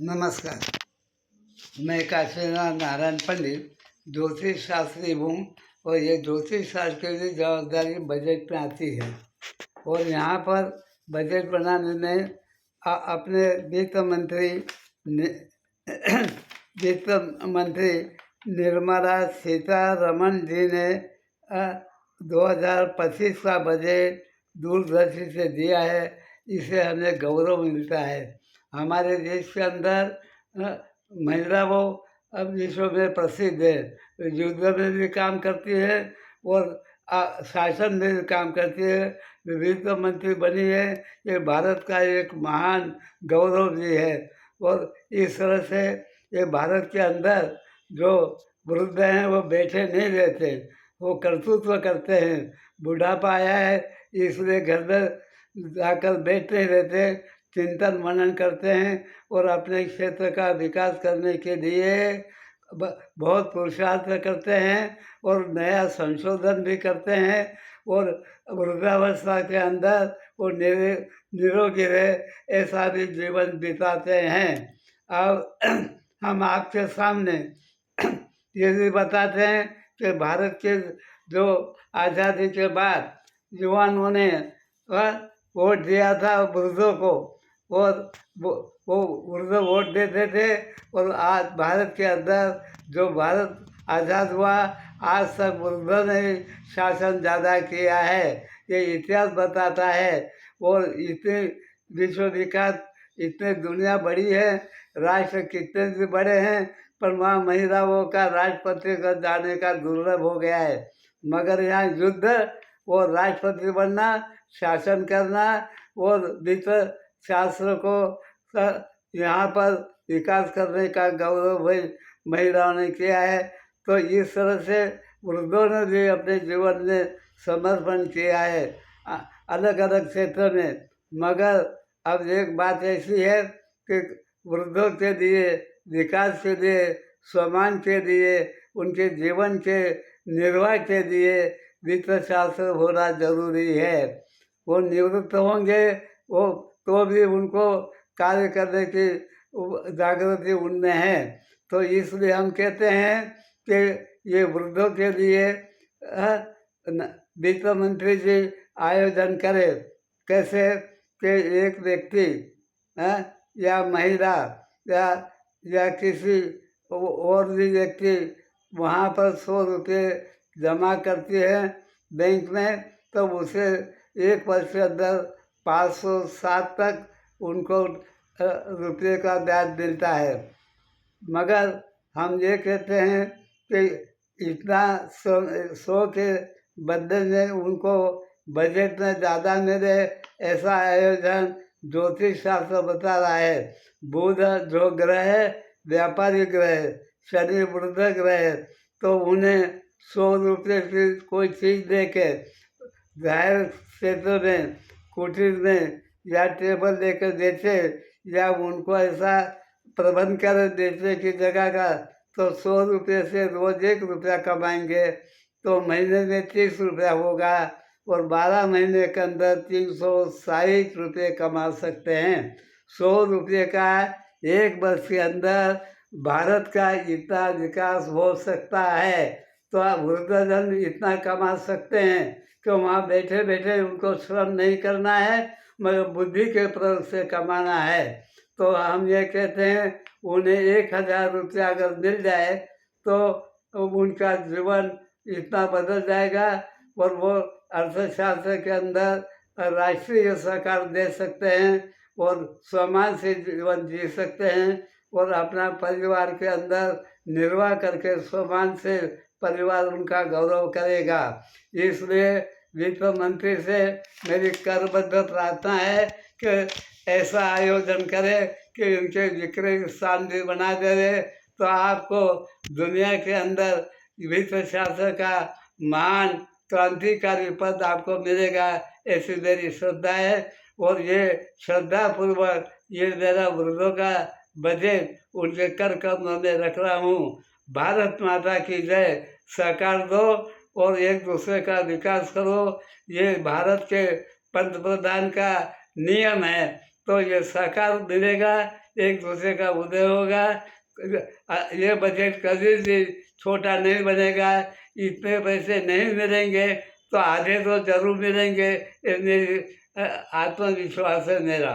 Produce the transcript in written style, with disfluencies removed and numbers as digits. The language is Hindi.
नमस्कार। मैं काशीनाथ नारायण पंडित ज्योतिष शास्त्री हूँ और ये ज्योतिष शास्त्र की जवाबदारी बजट में आती है। और यहाँ पर बजट बनाने में अपने वित्त मंत्री निर्मला सीतारमण जी ने 2025 का बजट दूरदर्शी से दिया है। इससे हमें गौरव मिलता है। हमारे देश के अंदर महिला वो अब विश्व में प्रसिद्ध है, युद्ध में भी काम करती है और शासन में भी काम करती है। वित्त मंत्री बनी है, ये भारत का एक महान गौरव भी है। और इस तरह से ये भारत के अंदर जो वृद्ध हैं वो बैठे नहीं रहते, वो कर्तृत्व करते हैं। बुढ़ापा आया है इसलिए घर में जाकर बैठ नहीं रहते, चिंतन मनन करते हैं और अपने क्षेत्र का विकास करने के लिए बहुत पुरुषार्थ करते हैं और नया संशोधन भी करते हैं। और वृद्धावस्था के अंदर वो निरोगी रहे ऐसा भी जीवन बिताते हैं। अब हम आपके सामने ये भी बताते हैं कि भारत के जो आज़ादी के बाद युवाओं ने वोट दिया था वृद्धों को, और वो वृद्ध वोट देते थे। और आज भारत के अंदर जो भारत आज़ाद हुआ, आज तक वृद्धों ने शासन ज़्यादा किया है, ये इतिहास बताता है। और इतने विश्व विकास, इतने दुनिया बड़ी है, राष्ट्र कितने भी बड़े हैं, पर वहाँ महिलाओं का राष्ट्रपति का जाने का दुर्लभ हो गया है। मगर यहाँ युद्ध और राष्ट्रपति बनना, शासन करना और वित्त शास्त्र को यहाँ पर विकास करने का गौरव भाई महिलाओं ने किया है। तो इस तरह से वृद्धों ने भी अपने जीवन में समर्पण किया है अलग अलग क्षेत्र में। मगर अब एक बात ऐसी है कि वृद्धों के लिए, विकास के लिए, सम्मान के लिए, उनके जीवन के निर्वाह के लिए वित्त शास्त्र होना जरूरी है। वो निवृत्त होंगे वो तो भी उनको कार्य करने की जागृति उनमें है। तो इसलिए हम कहते हैं कि ये वृद्धों के लिए वित्त मंत्री जी आयोजन करें। कैसे कि एक व्यक्ति या महिला या किसी और भी व्यक्ति वहाँ पर 100 रुपये जमा करती है बैंक में, तो उसे 1 वर्ष के अंदर 507 तक उनको रुपये का ब्याज मिलता है। मगर हम ये कहते हैं कि इतना 100 के बदले में उनको बजट में ज़्यादा मिले, ऐसा आयोजन ज्योतिष शास्त्र बता रहा है। बुध जो ग्रह है व्यापारी ग्रह है, शनि वृद्ध ग्रह है, तो उन्हें 100 रुपये की कोई चीज़ दे के जाहिर क्षेत्र में, कुटीर में या टेबल लेकर देते, या उनको ऐसा प्रबंध कर देते की जगह का, तो 100 रुपये से रोज़ 1 रुपया कमाएंगे तो महीने में 30 रुपया होगा और 12 महीने के अंदर 360 रुपये कमा सकते हैं। 100 रुपये का 1 वर्ष के अंदर भारत का इतना विकास हो सकता है। तो आप वृद्धजन इतना कमा सकते हैं कि वहाँ बैठे बैठे उनको श्रम नहीं करना है, मगर बुद्धि के प्रयोग से कमाना है। तो हम ये कहते हैं उन्हें 1000 रुपया अगर मिल जाए तो उनका जीवन इतना बदल जाएगा और वो अर्थशास्त्र के अंदर राष्ट्रीय सरकार दे सकते हैं और सम्मान से जीवन जी सकते हैं और अपना परिवार के अंदर निर्वाह करके सम्मान से परिवार उनका गौरव करेगा। इसलिए वित्त मंत्री से मेरी करबद्ध प्रार्थना है कि ऐसा आयोजन करें कि उनके विक्रय स्थान भी बना दे, तो आपको दुनिया के अंदर वित्त शास्त्र का महान क्रांतिकारी पद आपको मिलेगा, ऐसी मेरी श्रद्धा है। और ये श्रद्धापूर्वक ये मेरा वृद्धों का बजट उनके कर कमरों में रख रहा हूँ। भारत माता की जय। सरकार दो और एक दूसरे का विकास करो, ये भारत के पंतप्रधान का नियम है। तो ये सरकार मिलेगा, एक दूसरे का उदय होगा। ये बजट कभी भी छोटा नहीं बनेगा। इतने पैसे नहीं मिलेंगे तो आधे तो जरूर मिलेंगे, ये मेरी आत्मविश्वास है मेरा।